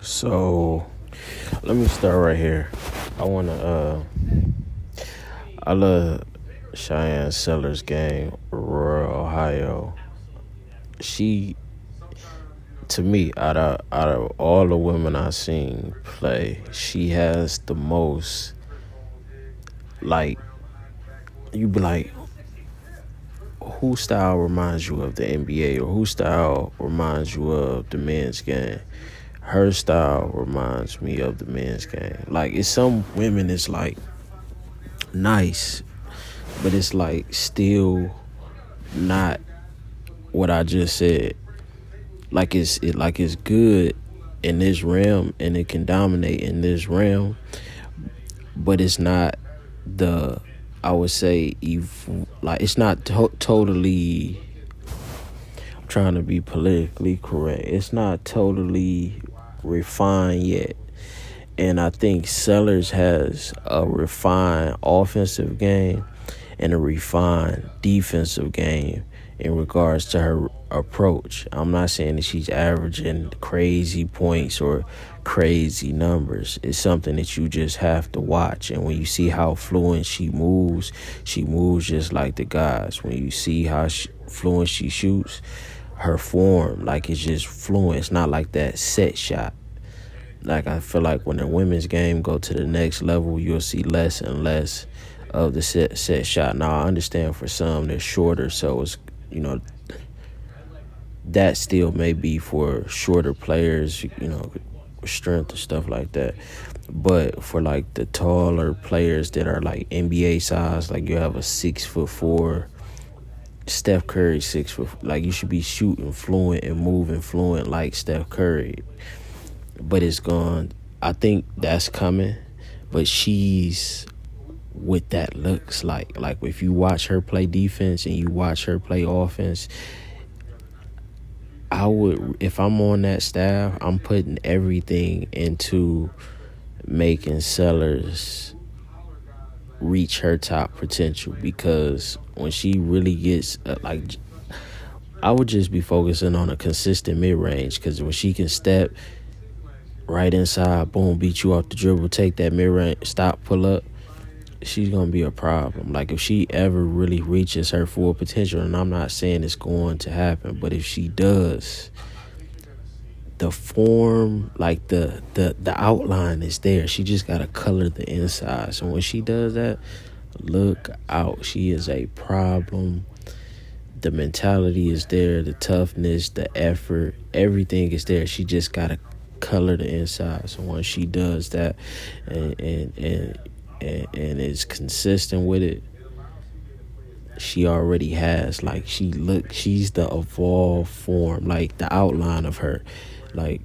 So let me start right here. I wanna I love Cheyenne Sellers game, Aurora, Ohio. She to me, out of all the women I've seen play, she has the most, like, you be like, whose style reminds you of the NBA, or whose style reminds you of the men's game? Her style reminds me of the men's game. Like, it's some women, it's like nice, but it's like still not what I just said. Like it's good in this realm and it can dominate in this realm, but it's not the, I would say, like it's not totally. I'm trying to be politically correct. It's not totally refined yet. And I think Sellers has a refined offensive game and a refined defensive game in regards to her approach. I'm not saying that she's averaging crazy points or crazy numbers. It's something that you just have to watch. And when you see how fluent she moves just like the guys. When you see how fluent she shoots, her form, like, it's just fluent. It's not like that set shot. Like, I feel like when the women's game go to the next level, you'll see less and less of the set shot. Now, I understand for some they're shorter, so it's, that still may be for shorter players, strength and stuff like that. But for like the taller players that are like NBA size, like you have a 6'4" Steph Curry, 6'4", like you should be shooting fluent and moving fluent like Steph Curry. But it's gone. I think that's coming. But she's what that looks like. Like, if you watch her play defense and you watch her play offense, if I'm on that staff, I'm putting everything into making Sellers reach her top potential, because when she really gets, I would just be focusing on a consistent mid-range, because when she can step right inside, boom, beat you off the dribble, take that mid-range, stop, pull up, she's going to be a problem. Like, if she ever really reaches her full potential, and I'm not saying it's going to happen, but if she does, the form, like the outline is there. She just got to color the inside. So when she does that, look out. She is a problem. The mentality is there, the toughness, the effort, everything is there. She just got to color the inside. So once she does that and is consistent with it, she already has, like, she's the evolved form, like the outline of her, like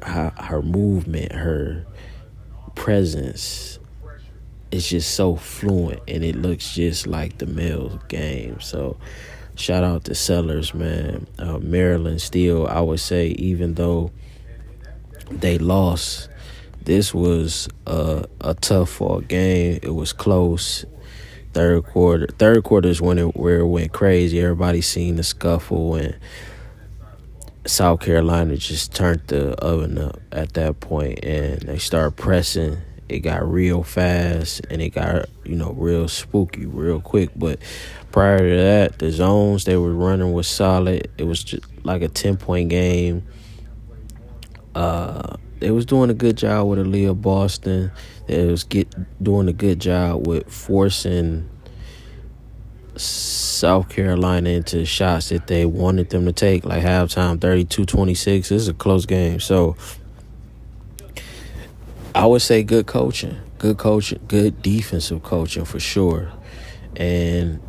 her movement, her presence is just so fluent, and it looks just like the male game. So shout out to Sellers, man. Maryland still, I would say, even though they lost, this was a tough fought game. It was close. Third quarter is where it went crazy. Everybody seen the scuffle, and South Carolina just turned the oven up at that point, and they started pressing. It got real fast, and it got, real spooky real quick. But prior to that, the zones they were running was solid. It was just like a 10-point game. They was doing a good job with Aliyah Boston. They was doing a good job with forcing South Carolina into shots that they wanted them to take. Like halftime, 32-26. This is a close game. So I would say good coaching, good defensive coaching for sure. And,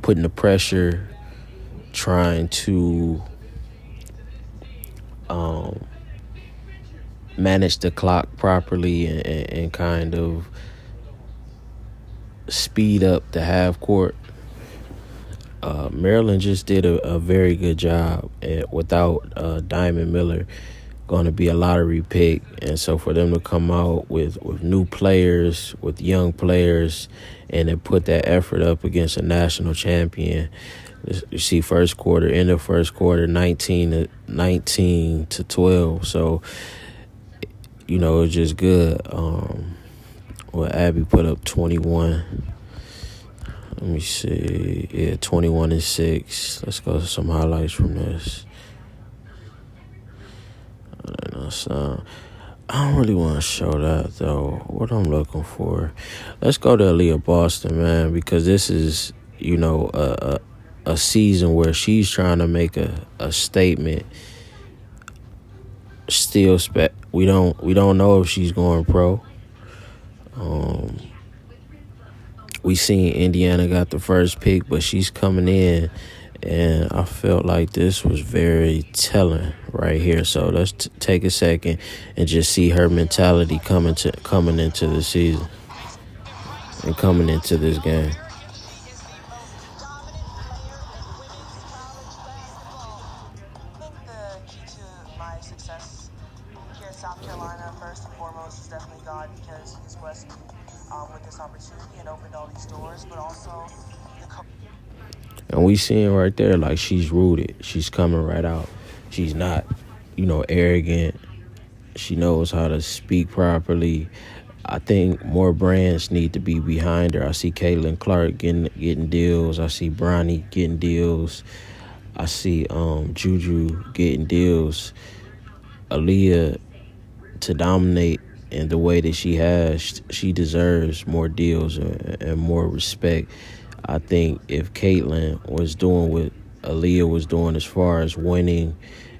putting the pressure, trying to manage the clock properly and kind of speed up the half court. Maryland just did a very good job without Diamond Miller. Going to be a lottery pick, and so for them to come out with new players, with young players, and then put that effort up against a national champion, You see, first quarter, end of first quarter, 19 to 12. So, it's just good. Well, Abby put up 21. Let me see. Yeah, 21-6. Let's go to some highlights from this. I don't really want to show that, though. What I'm looking for. Let's go to Aliyah Boston, man, because this is, a season where she's trying to make a statement. Still, we don't know if she's going pro. We seen Indiana got the first pick, but she's coming in, and I felt like this was very telling right here. So let's take a second and just see her mentality coming into the season and coming into this game. South Carolina, first and foremost, is definitely God, because He's blessed me with this opportunity and opened all these doors, but also and we seeing right there, like, she's rooted. She's coming right out. She's not, arrogant. She knows how to speak properly. I think more brands need to be behind her. I see Caitlin Clark getting deals. I see Bronny getting deals. I see Juju getting deals. Aliyah, to dominate in the way that she has, she deserves more deals and more respect. I think if Caitlyn was doing what Aliyah was doing as far as winning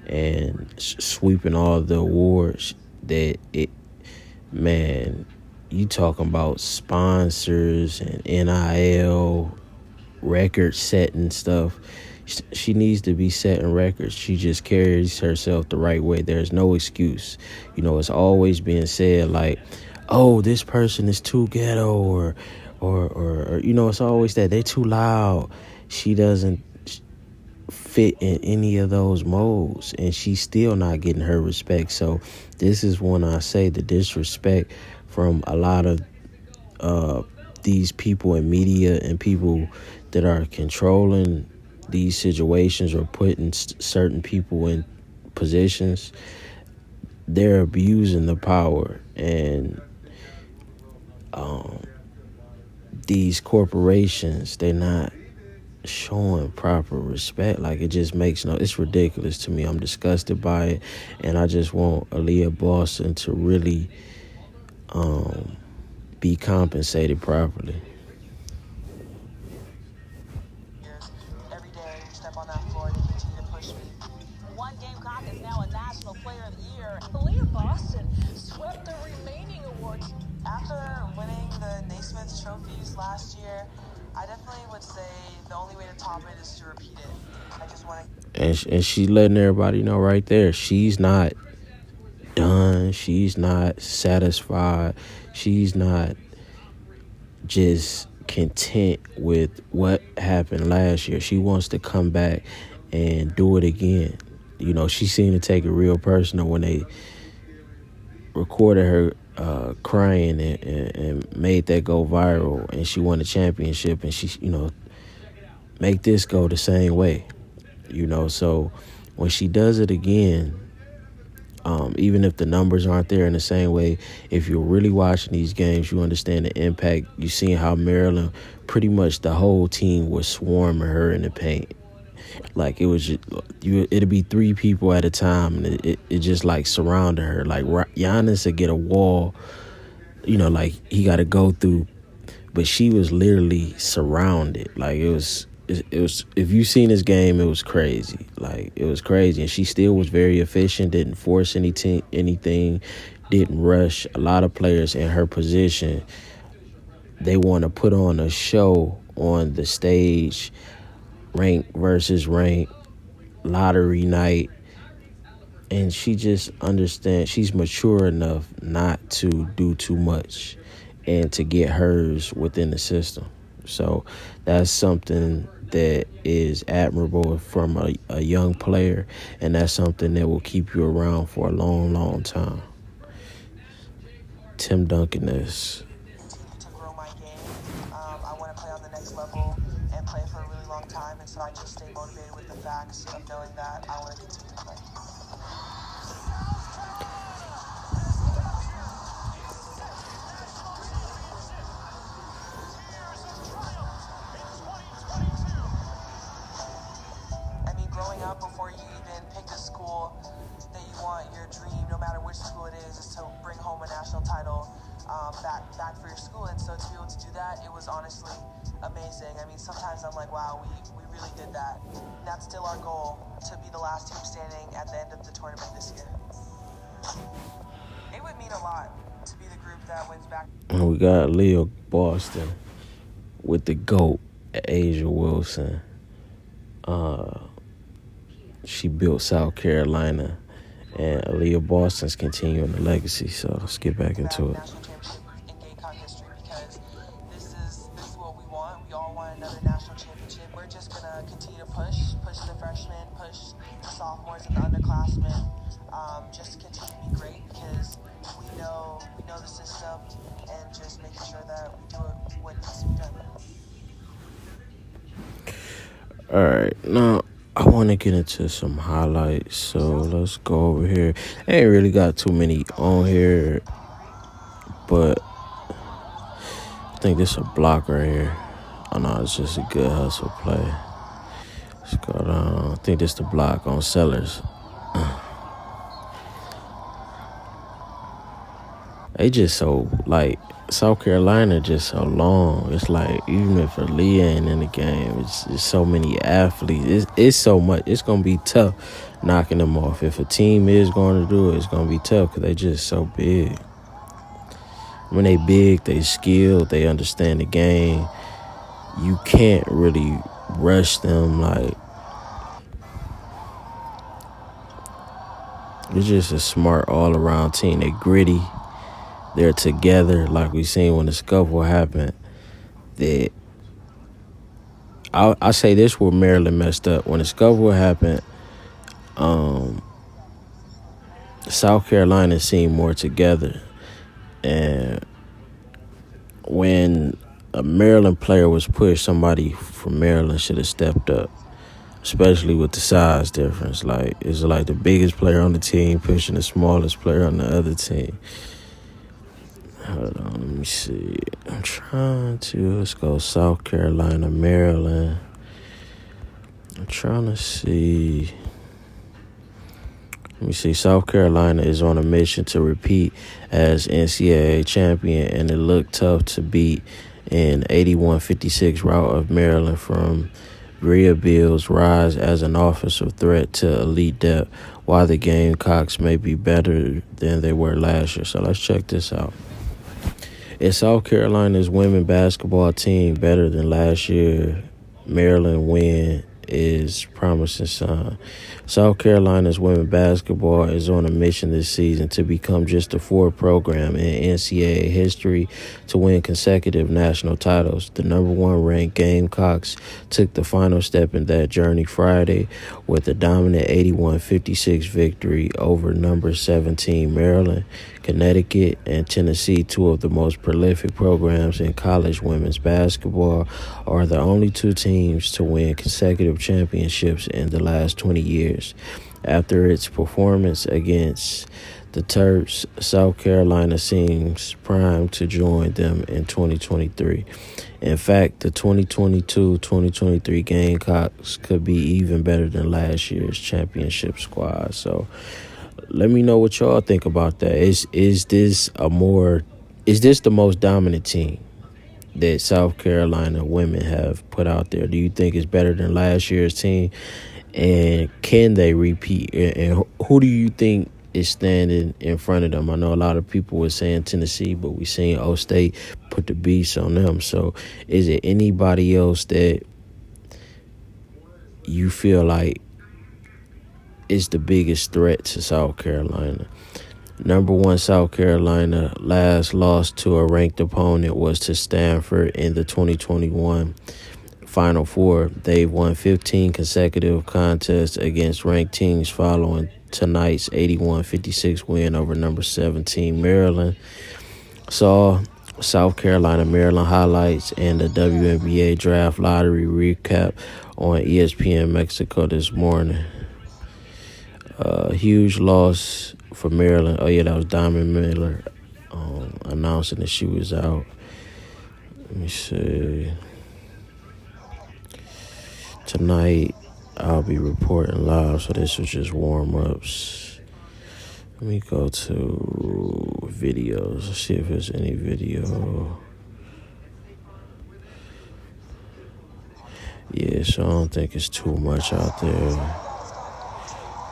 and sweeping all the awards, you talking about sponsors and NIL, record setting stuff. She needs to be setting records. She just carries herself the right way. There's no excuse. It's always being said like, oh, this person is too ghetto, or it's always that they're too loud. She doesn't fit in any of those modes, and she's still not getting her respect. So this is when I say the disrespect from a lot of these people in media and people that are controlling these situations or putting certain people in positions. They're abusing the power, and these corporations, they're not showing proper respect. Like, it just makes it's ridiculous to me. I'm disgusted by it, and I just want Aliyah Boston to really be compensated properly. every day we step on that floor, they continue to push me. One Gamecock is now a National Player of the Year. Aliyah Boston swept the remaining awards. After winning the Naismith trophies last year, I definitely would say the only way to top it is to repeat it. I just want to. And she's letting everybody know right there, she's not done. She's not satisfied. She's not just content with what happened last year. She wants to come back and do it again. She seemed to take it real personal when they recorded her crying and made that go viral, and she won the championship, and she, make this go the same way. So when she does it again, even if the numbers aren't there in the same way, if you're really watching these games, you understand the impact. You seen how Maryland, pretty much the whole team was swarming her in the paint. Like, it was just, it'd be three people at a time, and it just like surrounded her. Like, Giannis would get a wall, like he got to go through, but she was literally surrounded. Like, it was. If you seen this game, it was crazy. Like, it was crazy, and she still was very efficient. Didn't force anything. Didn't rush. A lot of players in her position, they want to put on a show on the stage, rank versus rank, lottery night, and she just understands. She's mature enough not to do too much and to get hers within the system. So that's something that is admirable from a young player, and that's something that will keep you around for a long, long time. Tim Duncan is. Continue to grow my game. I want to play on the next level and play for a really long time. And so so I just stay motivated with the facts of knowing that I want to continue to play. I mean, growing up, before you even pick a school that you want, your dream, no matter which school it is to bring home a national title back for your school. And so to be able to do that, it was honestly amazing. I mean, sometimes I'm like, wow, we really did that. And that's still our goal, to be the last team standing at the end of the tournament this year. It would mean a lot to be the group that wins back. And we got Aliyah Boston with the GOAT, Asia Wilson. She built South Carolina, and Aliyah Boston's continuing the legacy. So let's get back into it. National championship in Gamecock history, because this is what we want. We all want another national championship. We're just gonna continue to push the freshmen, push the sophomores and the underclassmen, just continue to be great, because we know the system, and just making sure that we do what needs to be done. All right, now I want to get into some highlights, so let's go over here. I ain't really got too many on here, but I think this is a block right here. Oh no, it's just a good hustle play. Let's go down. I think this is the block on Sellers. They just so, like, South Carolina just so long. It's like, even if Aliyah ain't in the game, it's so many athletes. It's so much. It's going to be tough knocking them off. If a team is going to do it, it's going to be tough because they just so big. When they big, they skilled, they understand the game. You can't really rush them. Like, it's just a smart all-around team. They gritty. They're together, like we seen when the scuffle happened. That I say this where Maryland messed up. When the scuffle happened, South Carolina seemed more together. And when a Maryland player was pushed, somebody from Maryland should have stepped up, especially with the size difference. Like, it's like the biggest player on the team pushing the smallest player on the other team. Hold on, let me see. Let's go South Carolina, Maryland. I'm trying to see. Let me see. South Carolina is on a mission to repeat as NCAA champion, and it looked tough to beat in 81-56 rout of Maryland from Bria Bill's rise as an offensive threat to elite depth, while the Gamecocks may be better than they were last year. So let's check this out. Is South Carolina's women basketball team better than last year? Maryland win is promising sign. South Carolina's women basketball is on a mission this season to become just the fourth program in NCAA history to win consecutive national titles. The number one ranked Gamecocks took the final step in that journey Friday with a dominant 81-56 victory over number 17 Maryland. Connecticut and Tennessee, two of the most prolific programs in college women's basketball, are the only two teams to win consecutive championships in the last 20 years. After its performance against the Terps, South Carolina seems primed to join them in 2023. In fact, the 2022-2023 Gamecocks could be even better than last year's championship squad. So let me know what y'all think about that. Is this the most dominant team that South Carolina women have put out there? Do you think it's better than last year's team? And can they repeat? And who do you think is standing in front of them? I know a lot of people were saying Tennessee, but we seen O State put the beast on them. So is it anybody else that you feel like is the biggest threat to South Carolina? Number one, South Carolina last loss to a ranked opponent was to Stanford in the 2021 Final Four. They've won 15 consecutive contests against ranked teams following tonight's 81-56 win over number 17 Maryland. Saw South Carolina, Maryland highlights, and the WNBA draft lottery recap on ESPN Mexico this morning. Huge loss for Maryland. Oh, yeah, that was Diamond Miller announcing that she was out. Let me see. Tonight, I'll be reporting live, so this was just warm-ups. Let me go to videos. Let's see if there's any video. Yeah, so I don't think it's too much out there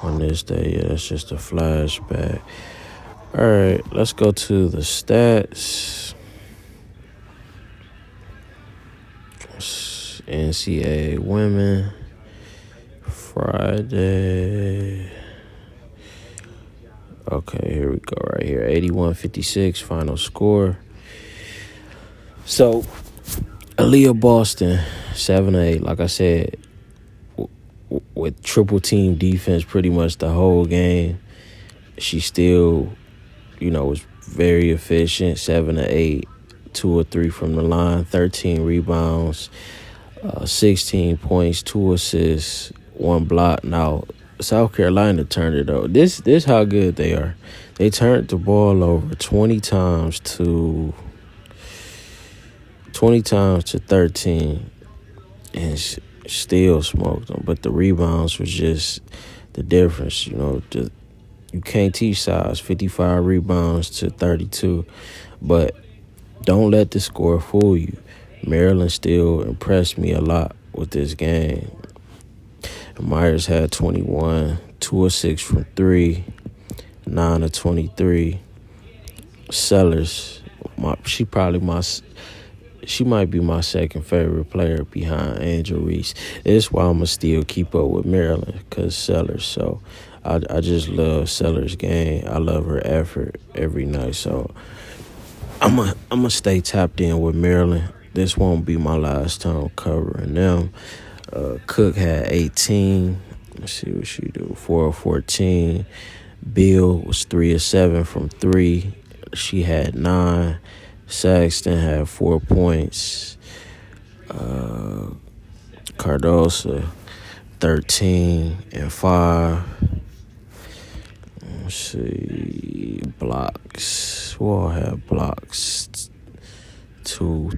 on this day. Yeah, that's just a flashback. All right, let's go to the stats. NCAA women Friday. Okay, here we go right here. 81-56 final score. So, Aliyah Boston, 7-8. Like I said, with triple team defense pretty much the whole game, she still, was very efficient. 7-8, 2 or 3 from the line, 13 rebounds, 16 points, 2 assists, 1 block. Now, South Carolina turned it over. This how good they are. They turned the ball over 20 times to 13, and still smoked them. But the rebounds was just the difference. You can't teach size. 55 rebounds to 32, but don't let the score fool you. Maryland still impressed me a lot with this game. Myers had 21, 2 of 6 from 3, 9 of 23. Sellers, she might be my second favorite player behind Angel Reese. That's why I'm going to still keep up with Maryland, because Sellers. So I just love Sellers' game. I love her effort every night. So I'm gonna stay tapped in with Maryland. This won't be my last time covering them. Cook had 18. Let's see what she do. 4 of 14. Bill was 3 of 7 from 3. She had 9. Saxton had 4 points. Cardosa, 13 and 5. Let's see. Blocks. Who all had blocks? 2.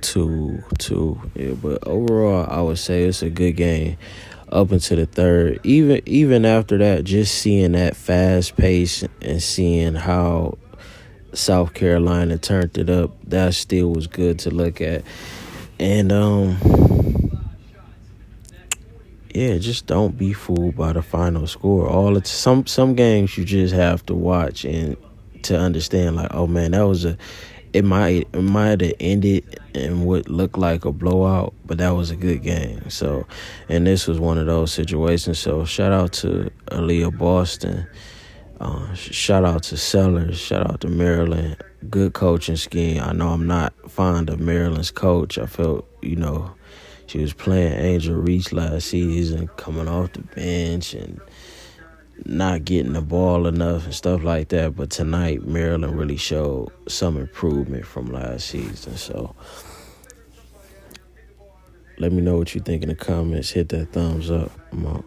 Yeah, but overall, I would say it's a good game up until the third. Even after that, just seeing that fast pace and seeing how South Carolina turned it up, that still was good to look at. And just don't be fooled by the final score. Some games you just have to watch and to understand, like, oh man, it might have ended in what looked like a blowout, but that was a good game. So, and this was one of those situations. So shout out to Aliyah Boston. Shout out to Sellers. Shout out to Maryland. Good coaching scheme. I know I'm not fond of Maryland's coach. I felt, she was playing Angel Reese last season, coming off the bench and not getting the ball enough and stuff like that. But tonight, Maryland really showed some improvement from last season. So let me know what you think in the comments. Hit that thumbs up. I'm out.